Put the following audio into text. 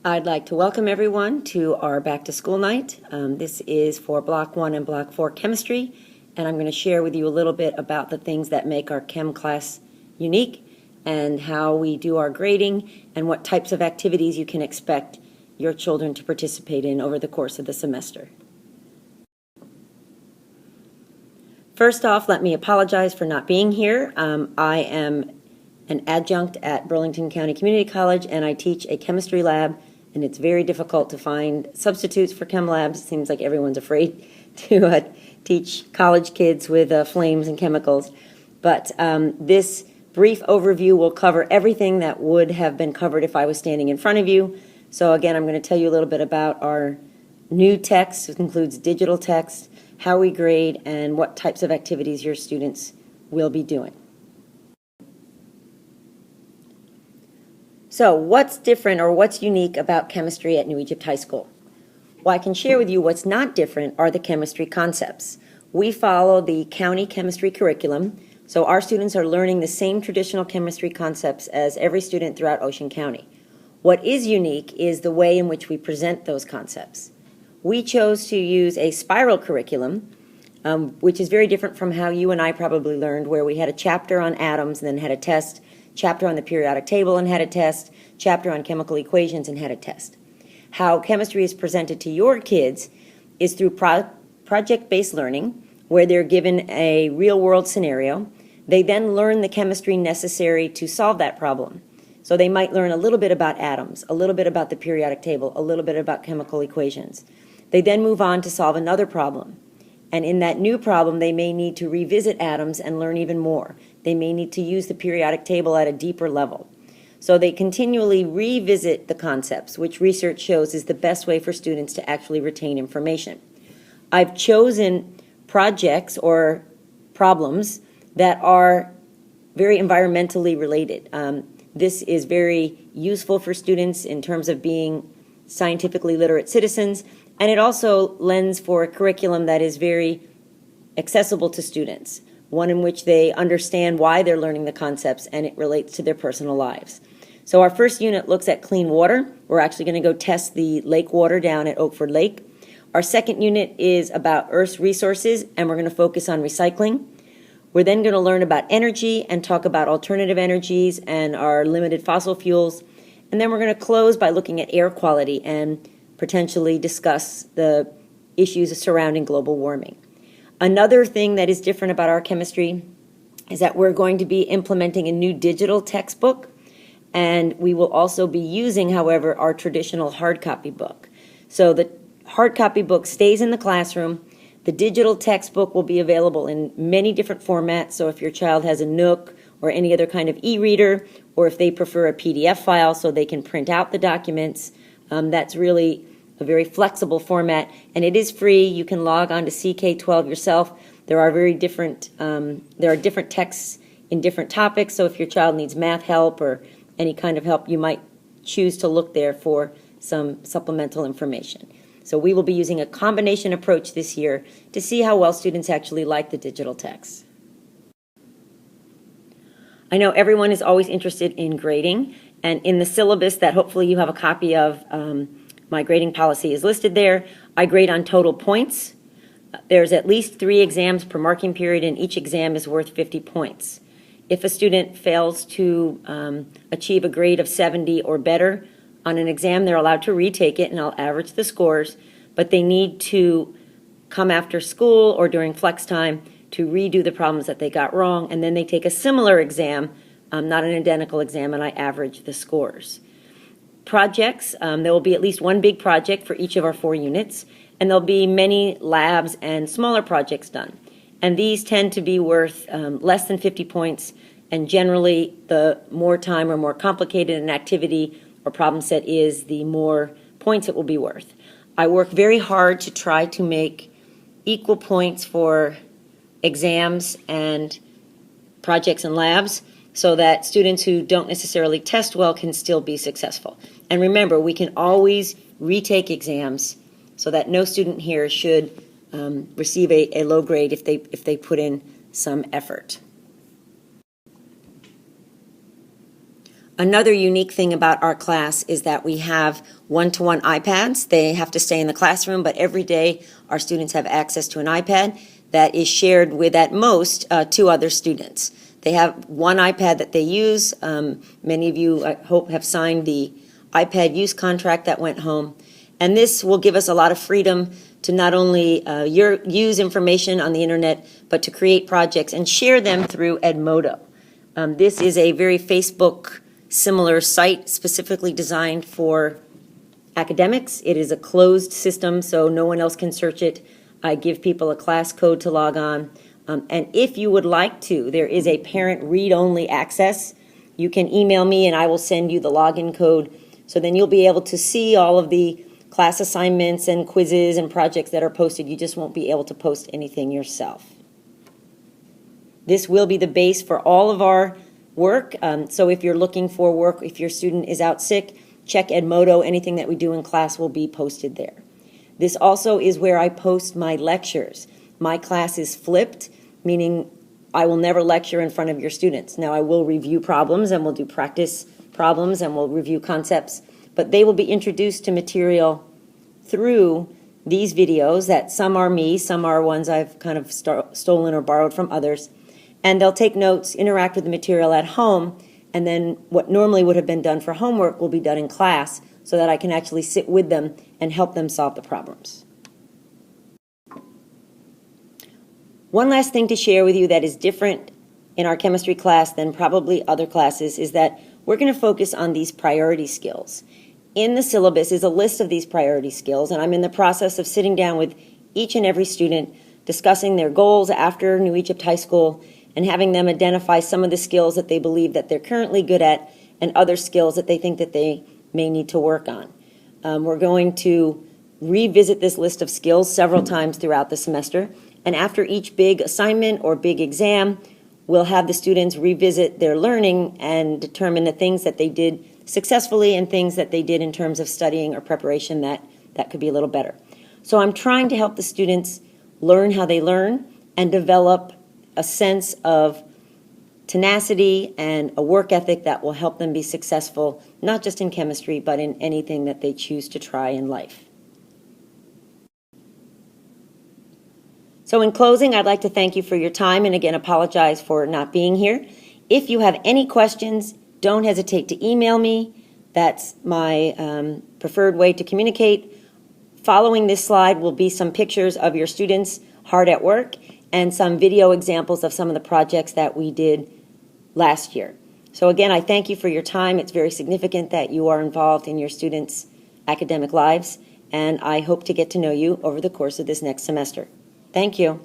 I'd like to welcome everyone to our back to school night. This is for Block 1 and Block 4 chemistry, and I'm going to share with you a little bit about the things that make our chem class unique and how we do our grading and what types of activities you can expect your children to participate in over the course of the semester. First off, let me apologize for not being here. I am an adjunct at Burlington County Community College, and I teach a chemistry lab, and it's very difficult to find substitutes for chem labs. It seems like everyone's afraid to teach college kids with flames and chemicals. But this brief overview will cover everything that would have been covered if I was standing in front of you. So again, I'm going to tell you a little bit about our new text. It includes digital text, how we grade, and what types of activities your students will be doing. So what's different or what's unique about chemistry at New Egypt High School? Well, I can share with you what's not different are the chemistry concepts. We follow the county chemistry curriculum, so our students are learning the same traditional chemistry concepts as every student throughout Ocean County. What is unique is the way in which we present those concepts. We chose to use a spiral curriculum, which is very different from how you and I probably learned, where we had a chapter on atoms and then had a test, chapter on the periodic table and had a test, chapter on chemical equations and had a test. How chemistry is presented to your kids is through project-based learning, where they're given a real-world scenario. They then learn the chemistry necessary to solve that problem. So they might learn a little bit about atoms, a little bit about the periodic table, a little bit about chemical equations. They then move on to solve another problem. And in that new problem, they may need to revisit atoms and learn even more. They may need to use the periodic table at a deeper level. So they continually revisit the concepts, which research shows is the best way for students to actually retain information. I've chosen projects or problems that are very environmentally related. This is very useful for students in terms of being scientifically literate citizens, and it also lends for a curriculum that is very accessible to students, one in which they understand why they're learning the concepts and it relates to their personal lives. So our first unit looks at clean water. We're actually going to go test the lake water down at Oakford Lake. Our second unit is about Earth's resources, and we're going to focus on recycling. We're then going to learn about energy and talk about alternative energies and our limited fossil fuels. And then we're going to close by looking at air quality and potentially discuss the issues surrounding global warming. Another thing that is different about our chemistry is that we're going to be implementing a new digital textbook, and we will also be using, however, our traditional hard copy book. So the hard copy book stays in the classroom. The digital textbook will be available in many different formats, so if your child has a Nook or any other kind of e-reader, or if they prefer a PDF file so they can print out the documents, that's really a very flexible format, and it is free. You can log on to CK12 yourself. There are different texts in different topics, so if your child needs math help or any kind of help, you might choose to look there for some supplemental information. So we will be using a combination approach this year to see how well students actually like the digital text. I know everyone is always interested in grading, and in the syllabus that hopefully you have a copy of, my grading policy is listed there. I grade on total points. There's at least 3 exams per marking period, and each exam is worth 50 points. If a student fails to achieve a grade of 70 or better on an exam, they're allowed to retake it, and I'll average the scores, but they need to come after school or during flex time to redo the problems that they got wrong, and then they take a similar exam, not an identical exam, and I average the scores. Projects, there will be at least one big project for each of our 4 units, and there'll be many labs and smaller projects done. And these tend to be worth less than 50 points, and generally the more time or more complicated an activity or problem set is, the more points it will be worth. I work very hard to try to make equal points for exams and projects and labs so that students who don't necessarily test well can still be successful. And remember, we can always retake exams so that no student here should receive a low grade if they put in some effort. Another unique thing about our class is that we have one-to-one iPads. They have to stay in the classroom, but every day our students have access to an iPad that is shared with, at most, 2 other students. They have one iPad that they use. Many of you, I hope, have signed the iPad use contract that went home. And this will give us a lot of freedom to not only use information on the internet, but to create projects and share them through Edmodo. This is a very Facebook similar site specifically designed for academics. It is a closed system, so no one else can search it. I give people a class code to log on. And if you would like to, there is a parent read-only access. You can email me and I will send you the login code. So then you'll be able to see all of the class assignments and quizzes and projects that are posted. You just won't be able to post anything yourself. This will be the base for all of our work. So if you're looking for work, if your student is out sick, check Edmodo. Anything that we do in class will be posted there. This also is where I post my lectures. My class is flipped, meaning I will never lecture in front of your students. Now I will review problems and we'll do practice problems and we'll review concepts, but they will be introduced to material through these videos that some are me, some are ones I've kind of stolen or borrowed from others. And they'll take notes, interact with the material at home, and then what normally would have been done for homework will be done in class so that I can actually sit with them and help them solve the problems. One last thing to share with you that is different in our chemistry class than probably other classes is that we're going to focus on these priority skills. In the syllabus is a list of these priority skills, and I'm in the process of sitting down with each and every student, discussing their goals after New Egypt High School, and having them identify some of the skills that they believe that they're currently good at and other skills that they think that they may need to work on. We're going to revisit this list of skills several times throughout the semester, and after each big assignment or big exam, we'll have the students revisit their learning and determine the things that they did successfully and things that they did in terms of studying or preparation that could be a little better. So I'm trying to help the students learn how they learn and develop a sense of tenacity and a work ethic that will help them be successful, not just in chemistry, but in anything that they choose to try in life. So in closing, I'd like to thank you for your time and again apologize for not being here. If you have any questions, don't hesitate to email me. That's my preferred way to communicate. Following this slide will be some pictures of your students hard at work and some video examples of some of the projects that we did last year. So again, I thank you for your time. It's very significant that you are involved in your students' academic lives, and I hope to get to know you over the course of this next semester. Thank you.